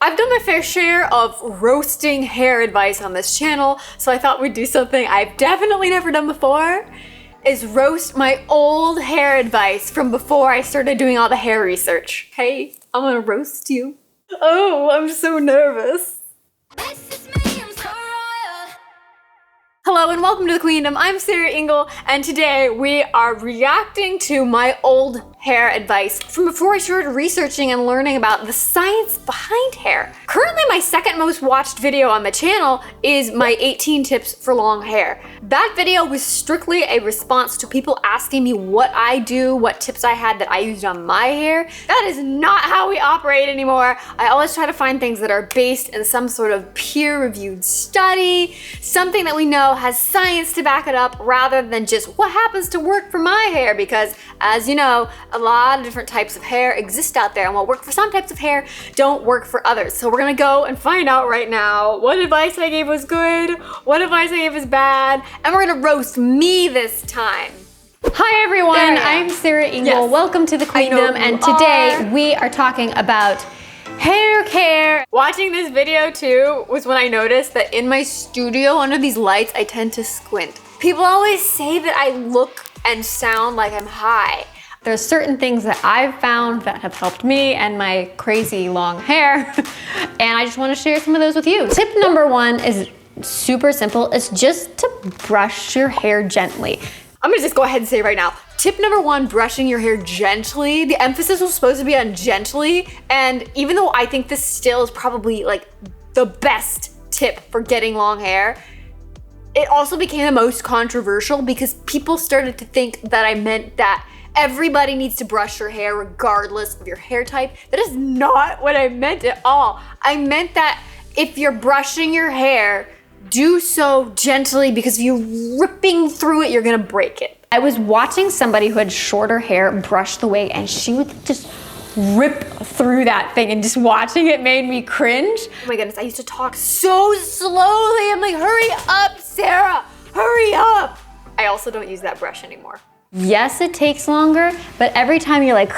I've done my fair share of roasting hair advice on this channel, so I thought we'd do something I've definitely never done before, is roast my old hair advice from before I started doing all the hair research. Hey, I'm gonna roast you. Oh, I'm so nervous. Hello and welcome to the Queendom. I'm Sarah Ingle, and today we are reacting to my old hair advice from before I started researching and learning about the science behind hair. Currently, my second most watched video on the channel is my 18 tips for long hair. That video was strictly a response to people asking me what I do, what tips I had that I used on my hair. That is not how we operate anymore. I always try to find things that are based in some sort of peer-reviewed study, something that we know has science to back it up rather than just what happens to work for my hair, because as you know, a lot of different types of hair exist out there, and what work for some types of hair don't work for others. So we're gonna go and find out right now what advice I gave was good, what advice I gave was bad, and we're gonna roast me this time. Hi everyone, I'm Sarah Ingle. Yes. Welcome to the Queendom, and today we are talking about hair care. Watching this video too was when I noticed that in my studio under these lights I tend to squint. People always say that I look and sound like I'm high. There's certain things that I've found that have helped me and my crazy long hair, and I just want to share some of those with you. Tip number one is super simple. It's just to brush your hair gently. I'm gonna just go ahead and say right now, tip number one, brushing your hair gently. The emphasis was supposed to be on gently, and even though I think this still is probably like the best tip for getting long hair, it also became the most controversial because people started to think that I meant that everybody needs to brush your hair regardless of your hair type. That is not what I meant at all. I meant that if you're brushing your hair, do so gently, because if you're ripping through it, you're gonna break it. I was watching somebody who had shorter hair brush the wig, and she would just rip through that thing, and just watching it made me cringe. Oh my goodness, I used to talk so slowly. I'm like, hurry up, Sarah, hurry up. I also don't use that brush anymore. Yes, it takes longer, but every time you're like,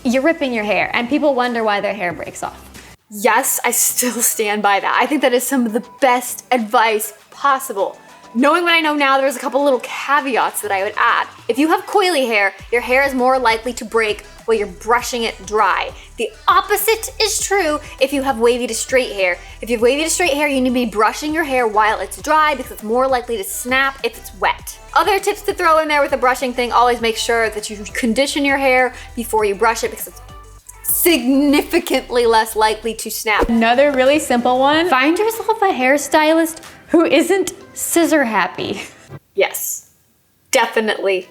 you're ripping your hair, and people wonder why their hair breaks off. Yes, I still stand by that. I think that is some of the best advice possible. Knowing what I know now, there's a couple little caveats that I would add. If you have coily hair, your hair is more likely to break while you're brushing it dry. The opposite is true if you have wavy to straight hair. If you have wavy to straight hair, you need to be brushing your hair while it's dry because it's more likely to snap if it's wet. Other tips to throw in there with the brushing thing, always make sure that you condition your hair before you brush it because it's significantly less likely to snap. Another really simple one, find yourself a hairstylist who isn't scissor happy. Yes, definitely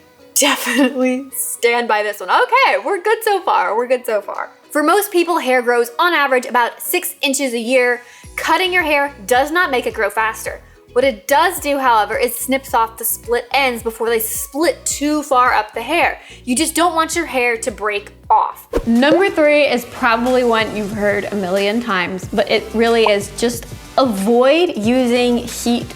stand by this one. Okay, we're good so far, we're good so far. For most people, hair grows on average about 6 inches a year. Cutting your hair does not make it grow faster. What it does do, however, is snips off the split ends before they split too far up the hair. You just don't want your hair to break off. Number 3 is probably one you've heard a million times, but it really is just avoid using heat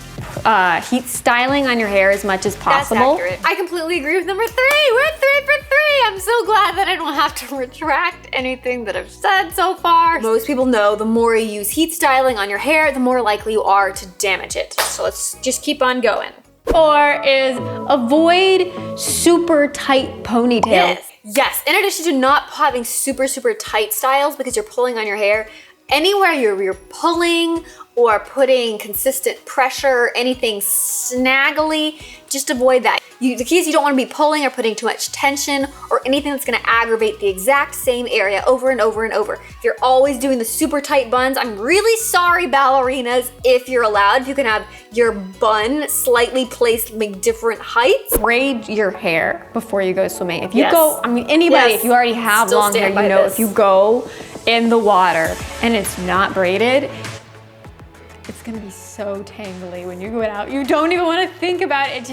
styling on your hair as much as possible. That's accurate. I completely agree with number 3. We're 3 for 3. I'm so glad that I don't have to retract anything that I've said so far. Most people know the more you use heat styling on your hair, the more likely you are to damage it. So let's just keep on going. 4 is avoid super tight ponytails. Yes. In addition to not having super tight styles because you're pulling on your hair, anywhere you're pulling or putting consistent pressure, anything snaggly, just avoid that. The key is you don't want to be pulling or putting too much tension or anything that's going to aggravate the exact same area over and over and over. If you're always doing the super tight buns, I'm really sorry, ballerinas, if you're allowed. If you can have your bun slightly placed, make different heights. Braid your hair before you go swimming. If you go, I mean, anybody, if you already have Still long hair, you know if you go in the water and it's not braided, it's gonna be so tangly when you go out. You don't even want to think about it.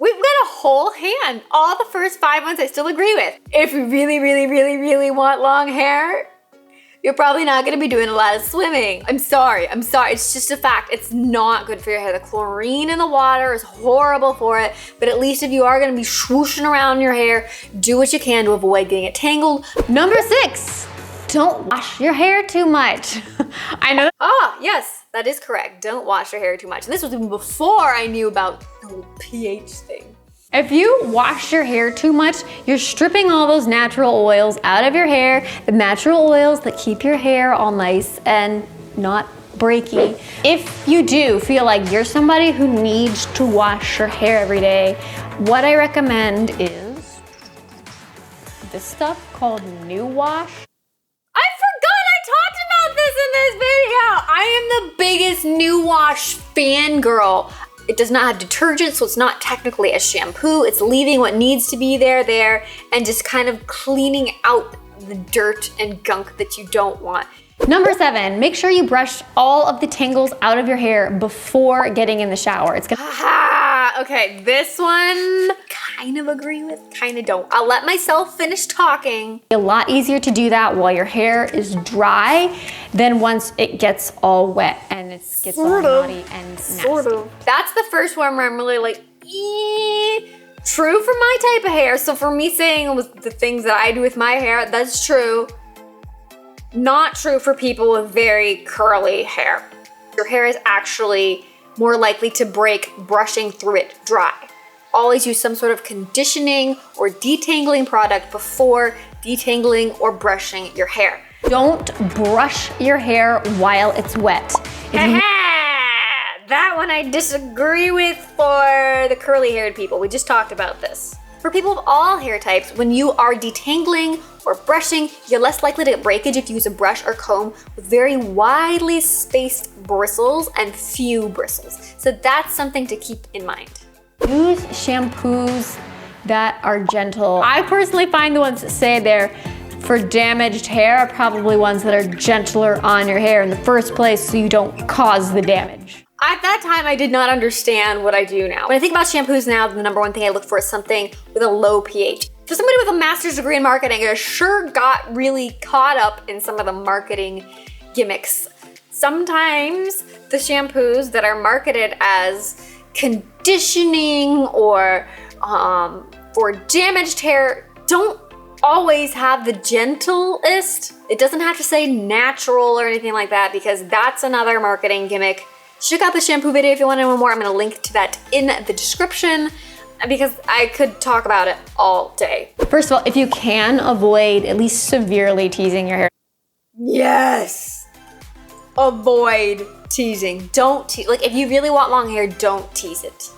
We've got a whole hand. All the first 5 months I still agree with. If you really want long hair, you're probably not gonna be doing a lot of swimming. I'm sorry, it's just a fact. It's not good for your hair. The chlorine in the water is horrible for it, but at least if you are gonna be swooshing around your hair, do what you can to avoid getting it tangled. Number 6, Don't wash your hair too much. I know. Ah, yes, that is correct. Don't wash your hair too much. And this was even before I knew about the whole pH thing. If you wash your hair too much, you're stripping all those natural oils out of your hair, the natural oils that keep your hair all nice and not breaky. If you do feel like you're somebody who needs to wash your hair every day, what I recommend is this stuff called New Wash. I forgot I talked about this in this video. I am the biggest New Wash fangirl. It does not have detergent, so it's not technically a shampoo. It's leaving what needs to be there, and just kind of cleaning out the dirt and gunk that you don't want. Number 7, make sure you brush all of the tangles out of your hair before getting in the shower. It's gonna okay, this one kind of agree with, kind of don't. I'll let myself finish talking. be a lot easier to do that while your hair is dry than once it gets all wet and it gets all naughty and nasty. That's the first one where I'm really like, true for my type of hair. So for me saying the things that I do with my hair, that's true. Not true for people with very curly hair. Your hair is actually more likely to break brushing through it dry. Always use some sort of conditioning or detangling product before detangling or brushing your hair. Don't brush your hair while it's wet. That one I disagree with for the curly haired people. We just talked about this. For people of all hair types, when you are detangling or brushing, you're less likely to get breakage if you use a brush or comb with very widely spaced bristles and few bristles. So that's something to keep in mind. Use shampoos that are gentle. I personally find the ones that say they're for damaged hair are probably ones that are gentler on your hair in the first place so you don't cause the damage. At that time, I did not understand what I do now. When I think about shampoos now, the number one thing I look for is something with a low pH. For somebody with a master's degree in marketing, I sure got really caught up in some of the marketing gimmicks. Sometimes the shampoos that are marketed as conditioning or for damaged hair don't always have the gentlest. It doesn't have to say natural or anything like that because that's another marketing gimmick. Check out the shampoo video if you want to know more. I'm going to link to that in the description because I could talk about it all day. First of all, if you can avoid at least severely teasing your hair. Yes. Avoid teasing. Don't tease. Like if you really want long hair, don't tease it.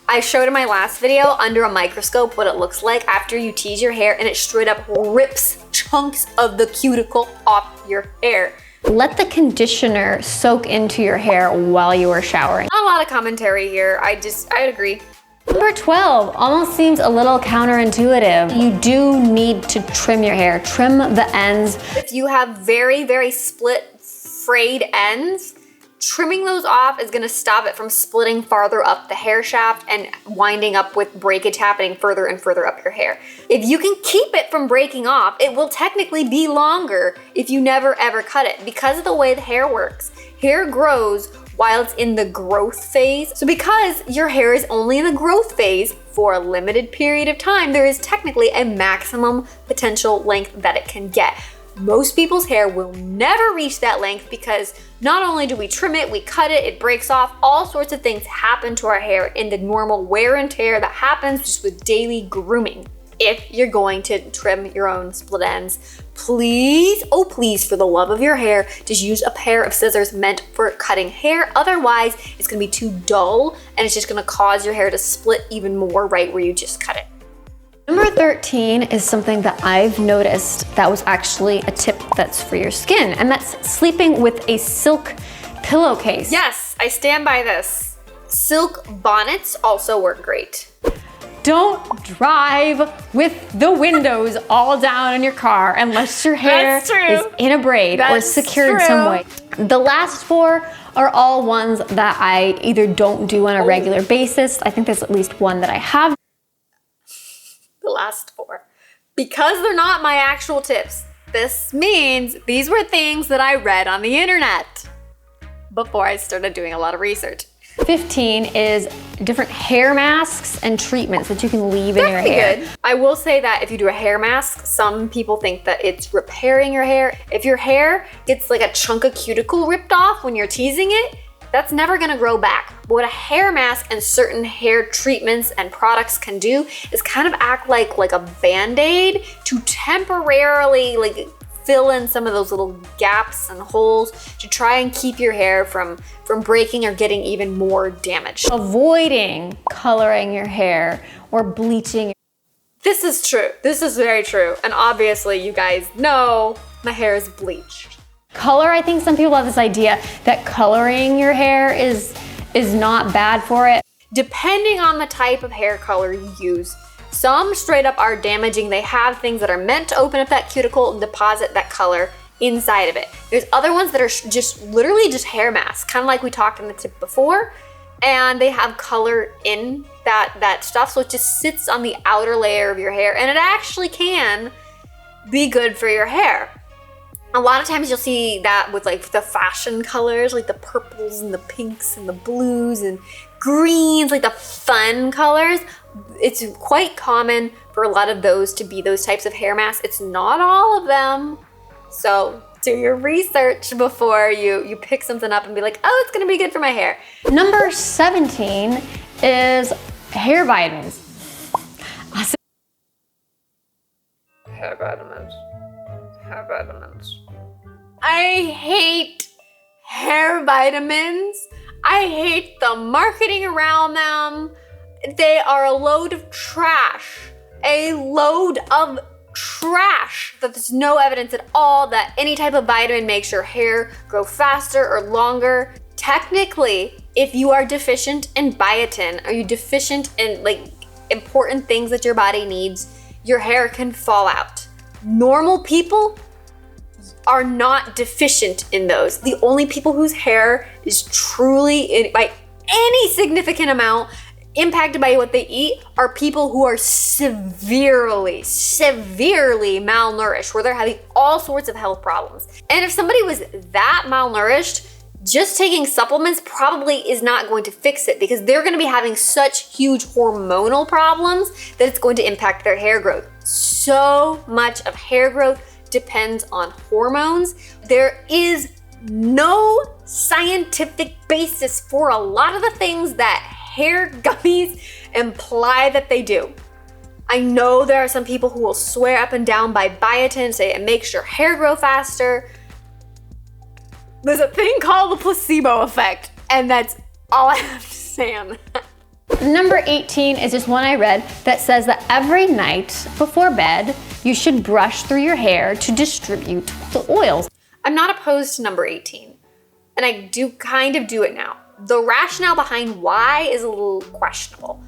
I showed in my last video under a microscope what it looks like after you tease your hair and it straight up rips chunks of the cuticle off your hair. Let the conditioner soak into your hair while you are showering. Not a lot of commentary here. I agree. Number 12 almost seems a little counterintuitive. You do need to trim your hair. Trim the ends. If you have very, very split, frayed ends, trimming those off is gonna stop it from splitting farther up the hair shaft and winding up with breakage happening further and further up your hair. If you can keep it from breaking off, it will technically be longer if you never ever cut it. Because of the way the hair works, hair grows while it's in the growth phase. So because your hair is only in the growth phase for a limited period of time, there is technically a maximum potential length that it can get. Most people's hair will never reach that length because not only do we trim it, we cut it, it breaks off, all sorts of things happen to our hair in the normal wear and tear that happens just with daily grooming. If you're going to trim your own split ends, please, oh please, for the love of your hair, just use a pair of scissors meant for cutting hair. Otherwise, it's gonna be too dull and it's just gonna cause your hair to split even more right where you just cut it. Number 13 is something that I've noticed that was actually a tip that's for your skin, and that's sleeping with a silk pillowcase. Yes, I stand by this. Silk bonnets also work great. Don't drive with the windows all down in your car unless your hair is in a braid or secured some way. The last 4 are all ones that I either don't do on a regular basis. I think there's at least one that I have. The last 4. Because they're not my actual tips, this means these were things that I read on the internet before I started doing a lot of research. 15 is different hair masks and treatments that you can leave in your hair. Good. I will say that if you do a hair mask, some people think that it's repairing your hair. If your hair gets like a chunk of cuticle ripped off when you're teasing it, that's never gonna grow back. But what a hair mask and certain hair treatments and products can do is kind of act like a Band-Aid to temporarily like fill in some of those little gaps and holes to try and keep your hair from breaking or getting even more damaged. Avoiding coloring your hair or bleaching. This is true. This is very true. And obviously you guys know my hair is bleached. Color, I think some people have this idea that coloring your hair is not bad for it. Depending on the type of hair color you use, some straight up are damaging. They have things that are meant to open up that cuticle and deposit that color inside of it. There's other ones that are just literally just hair masks, kind of like we talked in the tip before, and they have color in that stuff, so it just sits on the outer layer of your hair, and it actually can be good for your hair. A lot of times you'll see that with like the fashion colors, like the purples and the pinks and the blues and greens, like the fun colors. It's quite common for a lot of those to be those types of hair masks. It's not all of them. So do your research before you pick something up and be like, oh, it's gonna be good for my hair. Number 17 is hair vitamins. Hair vitamins. Hair vitamins. I hate hair vitamins. I hate the marketing around them. They are a load of trash. A load of trash. That there's no evidence at all that any type of vitamin makes your hair grow faster or longer. Technically, if you are deficient in biotin, are you deficient in like important things that your body needs, your hair can fall out. Normal people are not deficient in those. The only people whose hair is truly, by any significant amount, impacted by what they eat are people who are severely malnourished, where they're having all sorts of health problems. And if somebody was that malnourished, just taking supplements probably is not going to fix it, because they're gonna be having such huge hormonal problems that it's going to impact their hair growth. So much of hair growth depends on hormones. There is no scientific basis for a lot of the things that hair gummies imply that they do. I know there are some people who will swear up and down by biotin, say it makes your hair grow faster. There's a thing called the placebo effect, and that's all I have to say on that. Number 18 is just one I read that says that every night before bed, you should brush through your hair to distribute the oils. I'm not opposed to number 18, and I do kind of do it now. The rationale behind why is a little questionable.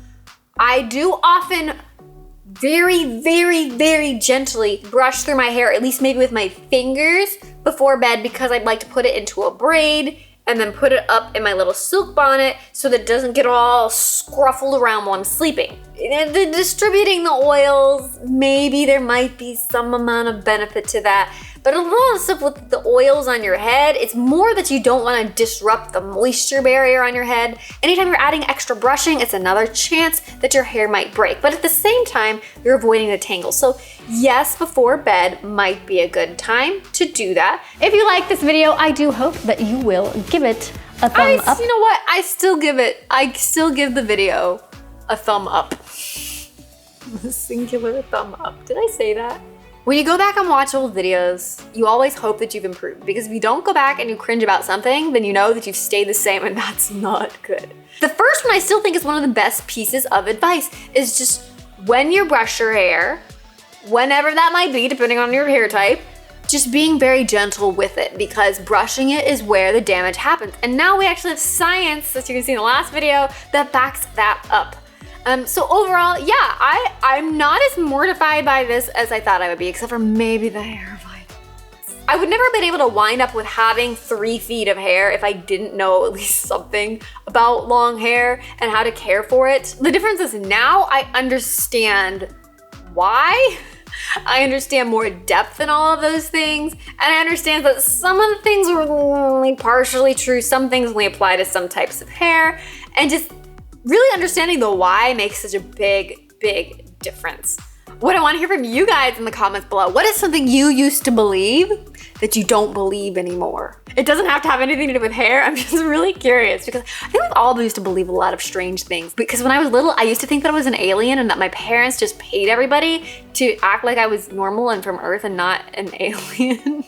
I do often very gently brush through my hair, at least maybe with my fingers before bed, because I'd like to put it into a braid and then put it up in my little silk bonnet so that it doesn't get all scruffled around while I'm sleeping. Distributing the oils, maybe there might be some amount of benefit to that. But a lot of stuff with the oils on your head, it's more that you don't want to disrupt the moisture barrier on your head. Anytime you're adding extra brushing, it's another chance that your hair might break. But at the same time, you're avoiding the tangles. So yes, before bed might be a good time to do that. If you like this video, I do hope that you will give it a thumb up. You know what? I still give the video a thumb up. A singular thumb up. Did I say that? When you go back and watch old videos, you always hope that you've improved, because if you don't go back and you cringe about something, then you know that you've stayed the same, and that's not good. The first one I still think is one of the best pieces of advice is just when you brush your hair, whenever that might be, depending on your hair type, just being very gentle with it, because brushing it is where the damage happens. And now we actually have science, as you can see in the last video, that backs that up. So overall, yeah, I'm not as mortified by this as I thought I would be, except for maybe the hair vitamins. I would never have been able to wind up with having 3 feet of hair if I didn't know at least something about long hair and how to care for it. The difference is now I understand why. I understand more depth in all of those things, and I understand that some of the things are only partially true. Some things only apply to some types of hair, and just really understanding the why makes such a big, big difference. What I want to hear from you guys in the comments below. What is something you used to believe that you don't believe anymore? It doesn't have to have anything to do with hair. I'm just really curious because I think we all used to believe a lot of strange things. Because when I was little, I used to think that I was an alien and that my parents just paid everybody to act like I was normal and from Earth and not an alien.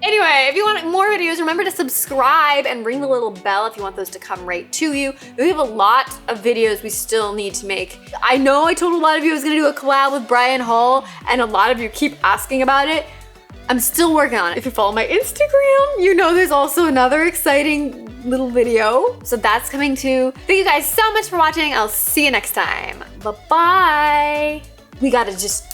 Anyway, if you want more videos, remember to subscribe and ring the little bell if you want those to come right to you. We have a lot of videos we still need to make. I know I told a lot of you I was gonna do a collab with Brian Hall, and a lot of you keep asking about it. I'm still working on it. If you follow my Instagram, you know there's also another exciting little video. So that's coming too. Thank you guys so much for watching. I'll see you next time. Bye-bye. We gotta just...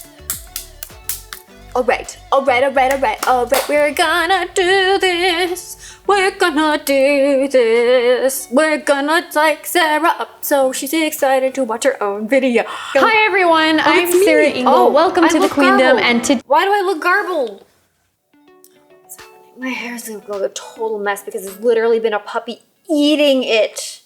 All right, we're gonna do this. We're gonna do this. We're gonna psych Sarah up so she's excited to watch her own video. Hi everyone, I'm Sarah Ingle. Welcome to the Queendom, and why do I look garbled? What's happening? My hair's gonna go a total mess because it's literally been a puppy eating it.